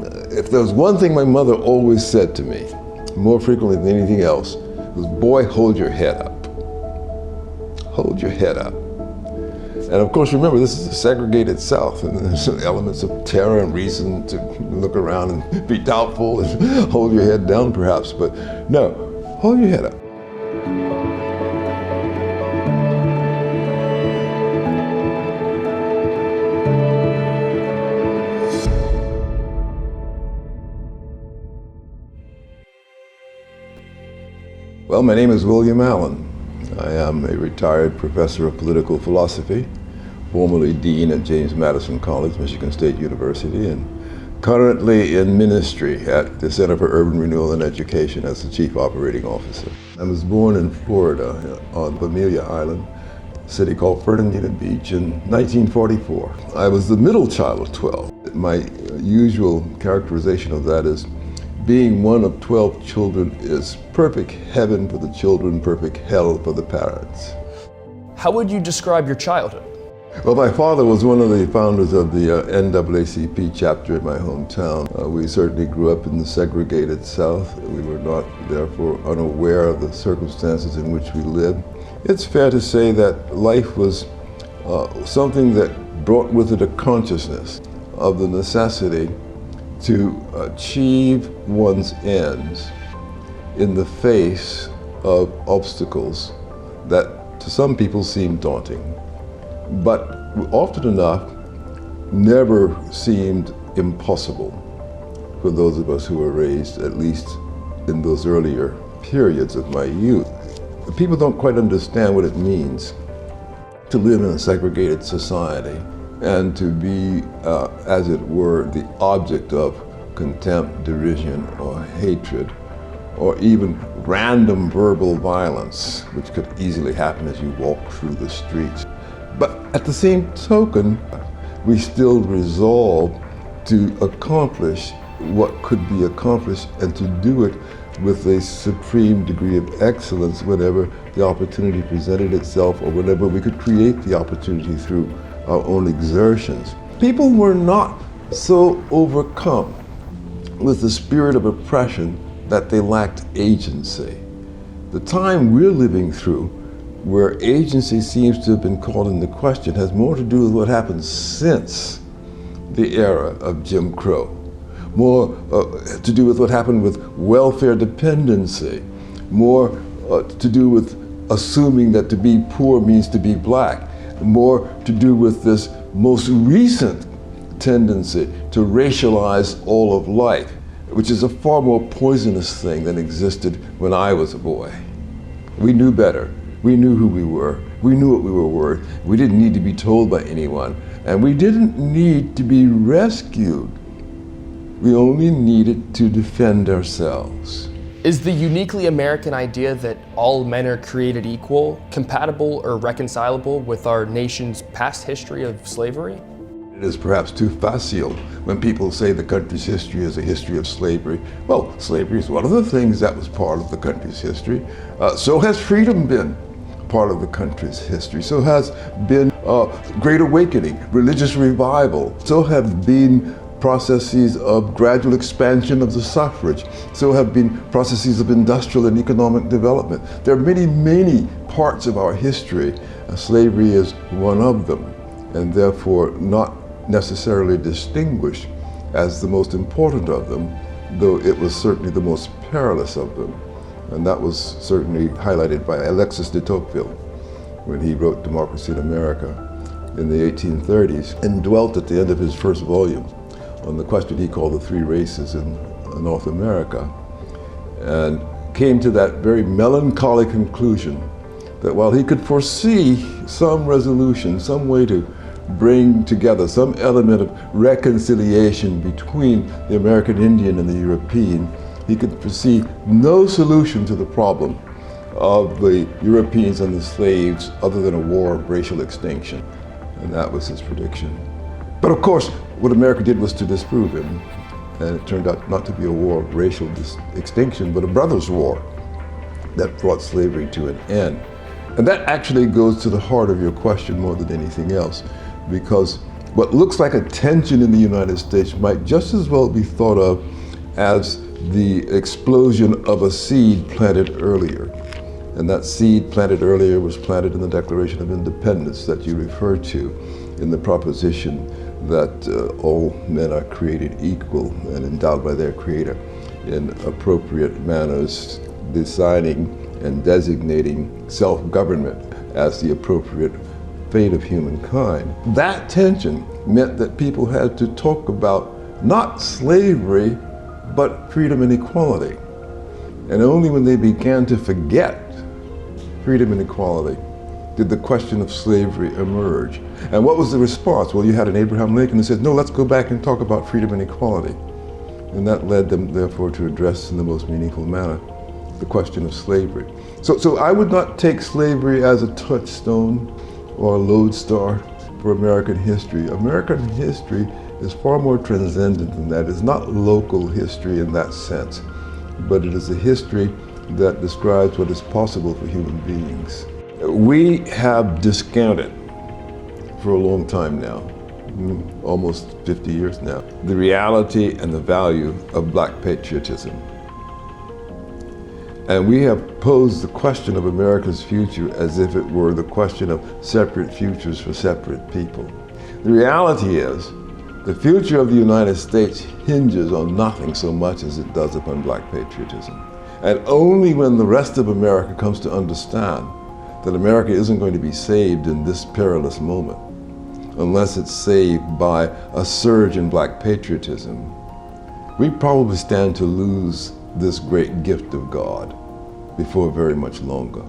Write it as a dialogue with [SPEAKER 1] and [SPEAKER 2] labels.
[SPEAKER 1] If there was one thing my mother always said to me, more frequently than anything else, was, boy, hold your head up. Hold your head up. And of course, remember, this is a segregated South, and there's elements of terror and reason to look around and be doubtful and hold your head down perhaps, but no, hold your head up. Well, my name is William Allen. I am a retired professor of political philosophy, formerly dean at James Madison College, Michigan State University, and currently in ministry at the Center for Urban Renewal and Education as the chief operating officer. I was born in Florida on Amelia Island, a city called Fernandina Beach, in 1944. I was the middle child of 12. My usual characterization of that is being one of 12 children is perfect heaven for the children, perfect hell for the parents.
[SPEAKER 2] How would you describe your childhood?
[SPEAKER 1] Well, my father was one of the founders of the NAACP chapter in my hometown. We certainly grew up in the segregated South. We were not, therefore, unaware of the circumstances in which we lived. It's fair to say that life was something that brought with it a consciousness of the necessity to achieve one's ends in the face of obstacles that to some people seem daunting, but often enough never seemed impossible for those of us who were raised, at least in those earlier periods of my youth. People don't quite understand what it means to live in a segregated society and to be, as it were, the object of contempt, derision, or hatred, or even random verbal violence, which could easily happen as you walk through the streets. But at the same token, we still resolve to accomplish what could be accomplished and to do it with a supreme degree of excellence whenever the opportunity presented itself or whenever we could create the opportunity through our own exertions. People were not so overcome with the spirit of oppression that they lacked agency. The time we're living through, where agency seems to have been called into question, has more to do with what happened since the era of Jim Crow, more to do with what happened with welfare dependency, more to do with assuming that to be poor means to be black, more to do with this most recent tendency to racialize all of life, which is a far more poisonous thing than existed when I was a boy. We knew better. We knew who we were. We knew what we were worth. We didn't need to be told by anyone. And we didn't need to be rescued. We only needed to defend ourselves.
[SPEAKER 2] Is the uniquely American idea that all men are created equal compatible or reconcilable with our nation's past history of slavery?
[SPEAKER 1] It is perhaps too facile when people say the country's history is a history of slavery. Well, slavery is one of the things that was part of the country's history. So has freedom been part of the country's history. So has been Great Awakening, religious revival. So have been processes of gradual expansion of the suffrage. So have been processes of industrial and economic development. There are many, many parts of our history. Slavery is one of them, and therefore not necessarily distinguished as the most important of them, though it was certainly the most perilous of them. And that was certainly highlighted by Alexis de Tocqueville when he wrote Democracy in America in the 1830s and dwelt at the end of his first volume on the question he called the three races in North America, and came to that very melancholy conclusion that while he could foresee some resolution, some way to bring together some element of reconciliation between the American Indian and the European, he could foresee no solution to the problem of the Europeans and the slaves other than a war of racial extinction. And that was his prediction. But of course, what America did was to disprove him. And it turned out not to be a war of racial extinction, but a brothers' war that brought slavery to an end. And that actually goes to the heart of your question more than anything else, because What looks like a tension in the United States might just as well be thought of as the explosion of a seed planted earlier. And that seed planted earlier was planted in the Declaration of Independence that you refer to in the proposition that all men are created equal and endowed by their Creator in appropriate manners, designing and designating self-government as the appropriate fate of humankind. That tension meant that people had to talk about not slavery, but freedom and equality. And only when they began to forget freedom and equality did the question of slavery emerge. And what was the response? Well, you had an Abraham Lincoln who said, no, let's go back and talk about freedom and equality. And that led them, therefore, to address in the most meaningful manner the question of slavery. So I would not take slavery as a touchstone or a lodestar for American history. American history is far more transcendent than that. It's not local history in that sense, but it is a history that describes what is possible for human beings. We have discounted for a long time now, almost 50 years now, the reality and the value of Black patriotism. And we have posed the question of America's future as if it were the question of separate futures for separate people. The reality is, the future of the United States hinges on nothing so much as it does upon Black patriotism. And only when the rest of America comes to understand that America isn't going to be saved in this perilous moment, unless it's saved by a surge in Black patriotism, we probably stand to lose this great gift of God before very much longer.